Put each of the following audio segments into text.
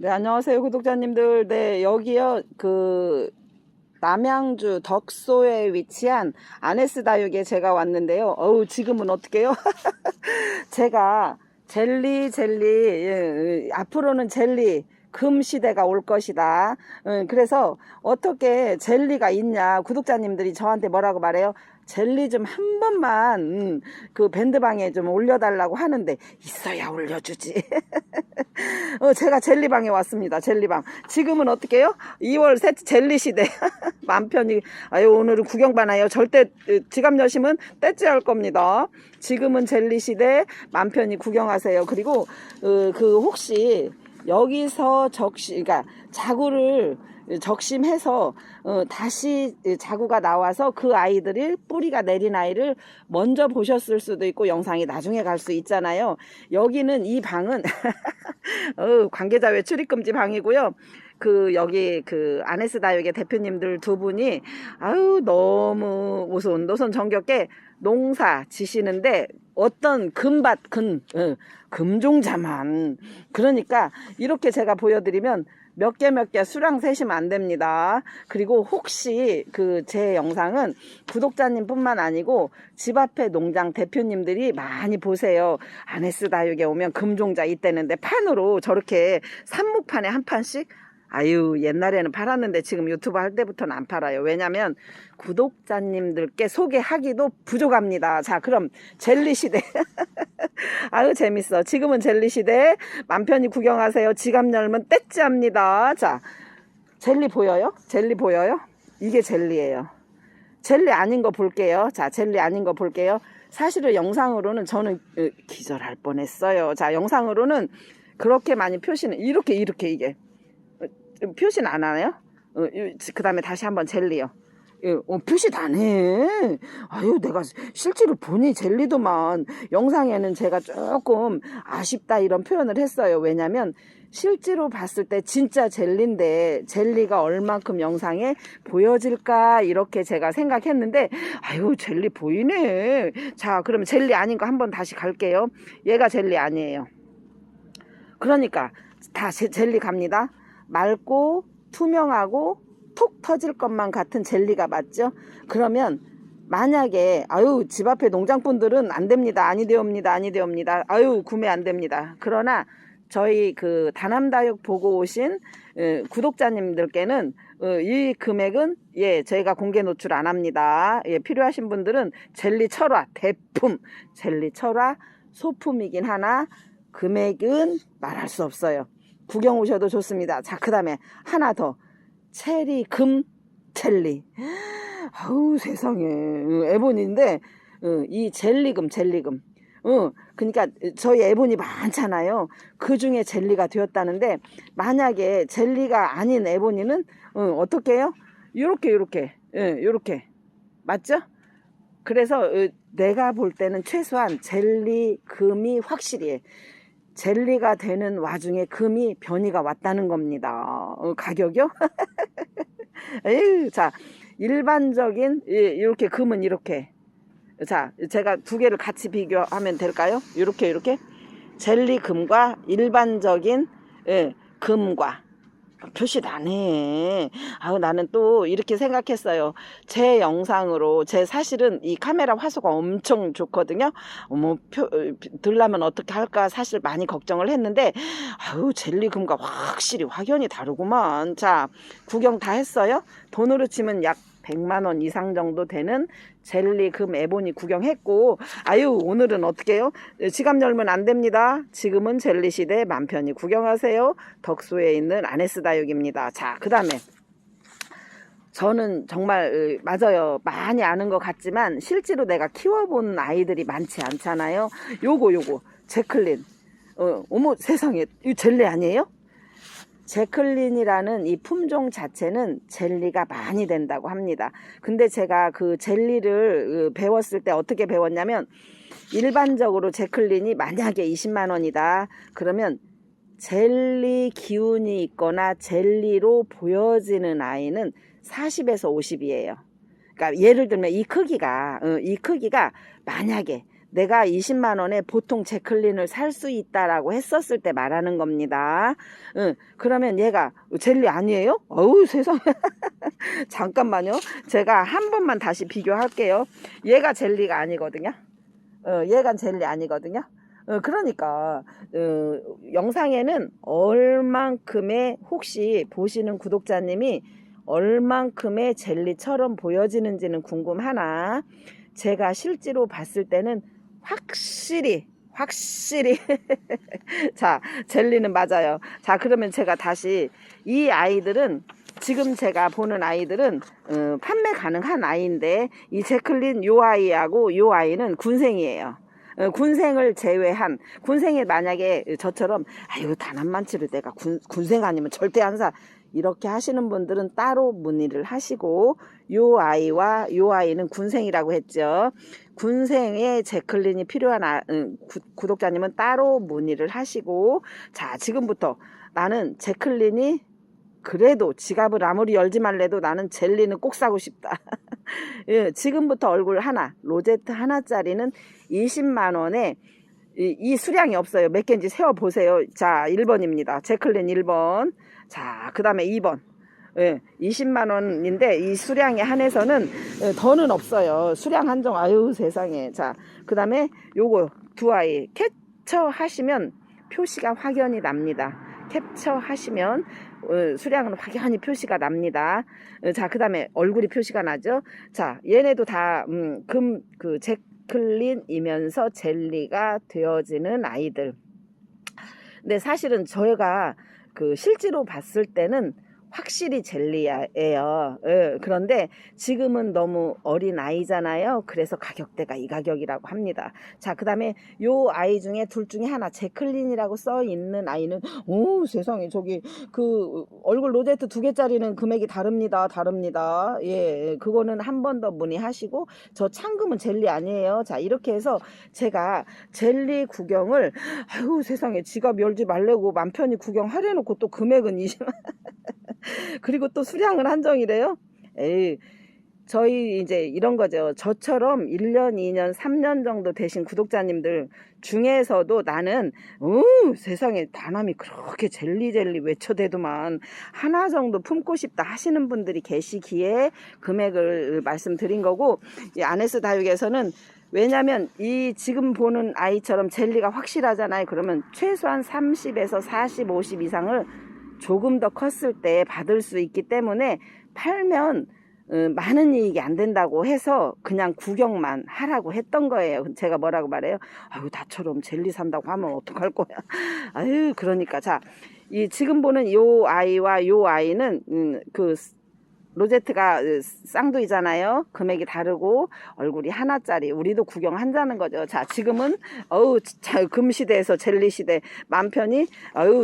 네, 안녕하세요, 구독자님들. 네, 여기요, 남양주 덕소에 위치한 아네스 다육에 제가 왔는데요. 지금은 어떡해요? 제가 앞으로는 젤리 금 시대가 올 것이다. 그래서 어떻게 젤리가 있냐, 구독자님들이 저한테 뭐라고 말해요? 젤리 좀 한 번만 그 밴드방에 좀 올려달라고 하는데 있어야 올려주지. 제가 젤리방에 왔습니다. 젤리방. 지금은 어떻게 해요? 2월 셋 젤리 시대. 맘 편히. 아유, 오늘은 구경반 와요. 절대 지갑 여심은 떼찌할 겁니다. 지금은 젤리 시대. 맘 편히 구경하세요. 그리고 혹시 여기서 그러니까 자구를 적심해서 다시 자구가 나와서 그 아이들이 뿌리가 내린 아이를 먼저 보셨을 수도 있고 영상이 나중에 갈 수 있잖아요. 여기는 이 방은 관계자 외출입 금지 방이고요. 여기 아네스 다육의 대표님들 두 분이 아유 너무 무서운 노선 정겹게 농사 지시는데 어떤 금종자만, 그러니까 이렇게 제가 보여드리면 몇 개 수량 세시면 안 됩니다. 그리고 혹시 제 영상은 구독자님 뿐만 아니고 집 앞에 농장 대표님들이 많이 보세요. 아네스 다육에 오면 금종자 있다는데 판으로 저렇게 삽목판에 한 판씩, 아유 옛날에는 팔았는데 지금 유튜브 할 때부터는 안 팔아요. 왜냐면 구독자님들께 소개하기도 부족합니다. 자, 그럼 젤리 시대. 아유 재밌어. 지금은 젤리 시대. 맘 편히 구경하세요. 지갑 열면 떼찌합니다. 자, 젤리 보여요? 젤리 보여요? 이게 젤리예요. 젤리 아닌 거 볼게요. 자, 젤리 아닌 거 볼게요. 사실은 영상으로는 저는 기절할 뻔했어요. 자, 영상으로는 그렇게 많이 표시는 이렇게 이게 표시는 안 하나요? 그 다음에 다시 한번 젤리요. 표시도 안 해. 아유, 내가 실제로 보니 젤리도만. 영상에는 제가 조금 아쉽다 이런 표현을 했어요. 왜냐면 실제로 봤을 때 진짜 젤리인데 젤리가 얼만큼 영상에 보여질까 이렇게 제가 생각했는데 아유 젤리 보이네. 자, 그러면 젤리 아닌 거 한번 다시 갈게요. 얘가 젤리 아니에요. 그러니까 다 젤리 갑니다. 맑고 투명하고 톡 터질 것만 같은 젤리가 맞죠? 그러면 만약에 아유 집 앞에 농장분들은 안 됩니다. 아니 되옵니다. 아유 구매 안 됩니다. 그러나 저희 다남다육 보고 오신 구독자님들께는 이 금액은 저희가 공개 노출 안 합니다. 필요하신 분들은 젤리 철화 대품, 젤리 철화 소품이긴 하나 금액은 말할 수 없어요. 구경 오셔도 좋습니다. 자, 그 다음에 하나 더. 체리 금 젤리. 아우 세상에. 에본인데 이 젤리금. 그러니까 저희 에본이 많잖아요. 그 중에 젤리가 되었다는데 만약에 젤리가 아닌 에본이는 어떻게 해요? 요렇게 맞죠? 그래서 내가 볼 때는 최소한 젤리금이 확실히 해. 젤리가 되는 와중에 금이 변이가 왔다는 겁니다. 가격이요? 에휴, 자, 일반적인 이렇게 금은 이렇게. 자, 제가 두 개를 같이 비교하면 될까요? 이렇게 젤리 금과 일반적인 금과 표시도 안 해. 아우 나는 또 이렇게 생각했어요. 제 영상으로 사실은 이 카메라 화소가 엄청 좋거든요. 들라면 어떻게 할까 사실 많이 걱정을 했는데 아우 젤리금과 확실히 확연히 다르구만. 자, 구경 다 했어요. 돈으로 치면 약 100만원 이상 정도 되는 젤리금 에보니 구경했고 아유 오늘은 어떻게 해요? 지갑 열면 안 됩니다. 지금은 젤리 시대 맘 편히 구경하세요. 덕소에 있는 아네스 다육입니다. 자, 그 다음에 저는 정말 맞아요. 많이 아는 것 같지만 실제로 내가 키워본 아이들이 많지 않잖아요. 요거 제클린. 어머 세상에 이 젤리 아니에요? 제클린이라는 이 품종 자체는 젤리가 많이 된다고 합니다. 근데 제가 그 젤리를 배웠을 때 어떻게 배웠냐면 일반적으로 제클린이 만약에 20만원이다. 그러면 젤리 기운이 있거나 젤리로 보여지는 아이는 40에서 50이에요. 그러니까 예를 들면 이 크기가 만약에 내가 20만 원에 보통 제클린을 살 수 있다라고 했었을 때 말하는 겁니다. 그러면 얘가 젤리 아니에요? 어우 세상에. 잠깐만요. 제가 한 번만 다시 비교할게요. 얘가 젤리가 아니거든요. 얘가 젤리 아니거든요. 그러니까 영상에는 얼만큼의 혹시 보시는 구독자님이 얼만큼의 젤리처럼 보여지는지는 궁금하나 제가 실제로 봤을 때는 확실히 자 젤리는 맞아요. 자 그러면 제가 다시 이 아이들은 지금 제가 보는 아이들은 판매 가능한 아이인데 이 제클린 요 아이하고 요 아이는 군생이에요. 군생을 제외한 군생이 만약에 저처럼 아유 단한만치를 내가 군생 아니면 절대 안 사 이렇게 하시는 분들은 따로 문의를 하시고 요 아이와 요 아이는 군생이라고 했죠. 군생의 제클린이 필요한 구독자님은 따로 문의를 하시고 자 지금부터 나는 제클린이 그래도 지갑을 아무리 열지 말래도 나는 젤리는 꼭 사고 싶다. 예, 지금부터 얼굴 하나 로제트 하나짜리는 20만 원에 이 수량이 없어요. 몇 개인지 세어보세요. 자 1번입니다. 제클린 1번. 자 그 다음에 2번. 예, 20만 원인데 이 수량에 한해서는 더는 없어요. 수량 한정 아유 세상에. 자 그 다음에 요거 두 아이 캡처 하시면 표시가 확연히 납니다. 캡처 하시면 수량은 확연히 표시가 납니다. 자 그 다음에 얼굴이 표시가 나죠. 자 얘네도 다 그 제클린이면서 젤리가 되어지는 아이들. 근데 사실은 저희가 그 실제로 봤을 때는 확실히 젤리예요. 그런데 지금은 너무 어린 아이잖아요. 그래서 가격대가 이 가격이라고 합니다. 자, 그 다음에 요 아이 중에 둘 중에 하나 제클린이라고 써 있는 아이는 오 세상에 저기 그 얼굴 로제트 2개짜리는 금액이 다릅니다. 예, 그거는 한 번 더 문의하시고 저 창금은 젤리 아니에요. 자, 이렇게 해서 제가 젤리 구경을 아유 세상에 지갑 열지 말래고 맘 편히 구경하려 놓고 또 금액은 20만 그리고 또 수량은 한정이래요. 에이, 저희 이제 이런 거죠. 저처럼 1년, 2년, 3년 정도 되신 구독자님들 중에서도 나는 세상에 다남이 그렇게 젤리 외쳐대도만 하나 정도 품고 싶다 하시는 분들이 계시기에 금액을 말씀드린 거고 이 아네스 다육에서는 왜냐면 이 지금 보는 아이처럼 젤리가 확실하잖아요. 그러면 최소한 30에서 40, 50 이상을 조금 더 컸을 때 받을 수 있기 때문에 팔면 많은 이익이 안 된다고 해서 그냥 구경만 하라고 했던 거예요. 제가 뭐라고 말해요? 아유 나처럼 젤리 산다고 하면 어떡할 거야. 아유 그러니까 자, 이 지금 보는 요 아이와 요 아이는 그 로제트가 쌍둥이잖아요. 금액이 다르고 얼굴이 하나짜리. 우리도 구경한다는 거죠. 자 지금은 금시대에서 젤리시대 맘 편히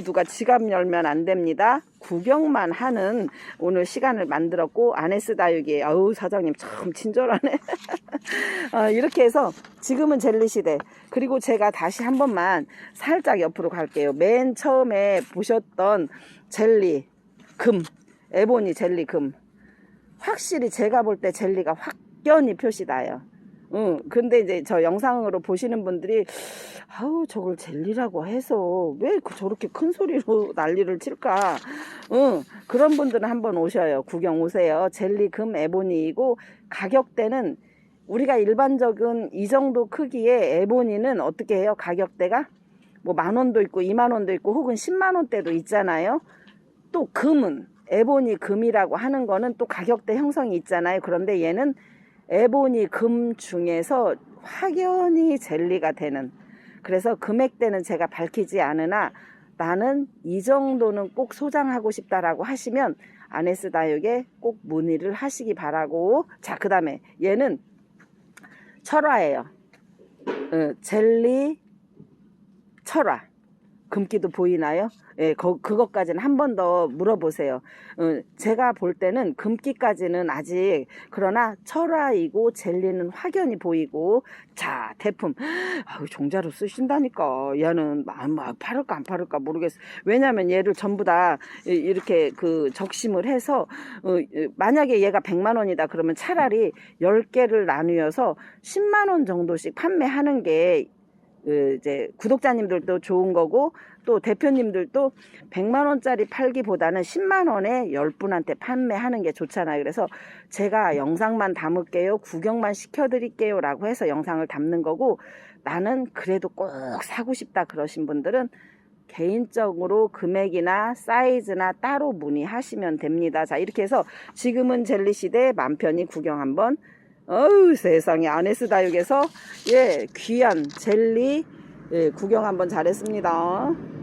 누가 지갑 열면 안 됩니다. 구경만 하는 오늘 시간을 만들었고 아네스 다육이 사장님 참 친절하네. 이렇게 해서 지금은 젤리시대. 그리고 제가 다시 한 번만 살짝 옆으로 갈게요. 맨 처음에 보셨던 젤리 금 에보니 젤리 금 확실히 제가 볼 때 젤리가 확연히 표시나요. 근데 이제 저 영상으로 보시는 분들이 아우 저걸 젤리라고 해서 왜 저렇게 큰 소리로 난리를 칠까. 그런 분들은 한번 오셔요. 구경 오세요. 젤리 금 에보니이고 가격대는 우리가 일반적인 이 정도 크기의 에보니는 어떻게 해요? 가격대가 뭐 10,000원도 있고 20,000원도 있고 혹은 10만원대도 있잖아요. 또 금은 에보니 금이라고 하는 거는 또 가격대 형성이 있잖아요. 그런데 얘는 에보니 금 중에서 확연히 젤리가 되는, 그래서 금액대는 제가 밝히지 않으나 나는 이 정도는 꼭 소장하고 싶다라고 하시면 아네스 다육에 꼭 문의를 하시기 바라고. 자 그 다음에 얘는 철화예요. 젤리 철화. 금기도 보이나요? 예, 그것까지는 한 번 더 물어보세요. 제가 볼 때는 금기까지는 아직, 그러나 철화이고 젤리는 확연히 보이고. 자, 제품. 아유, 종자로 쓰신다니까. 얘는 막 팔을까 안 팔을까 모르겠어. 왜냐면 얘를 전부 다 이렇게 그 적심을 해서, 만약에 얘가 100만 원이다 그러면 차라리 10개를 나누어서 10만 원 정도씩 판매하는 게 이제 구독자님들도 좋은 거고, 또 대표님들도 100만 원짜리 팔기보다는 10만 원에 10분한테 판매하는 게 좋잖아요. 그래서 제가 영상만 담을게요, 구경만 시켜드릴게요 라고 해서 영상을 담는 거고, 나는 그래도 꼭 사고 싶다 그러신 분들은 개인적으로 금액이나 사이즈나 따로 문의하시면 됩니다. 자, 이렇게 해서 지금은 젤리시대 맘 편히 구경 한번. 어우, 세상에, 아네스다육에서 예, 귀한 젤리, 예, 구경 한번 잘했습니다.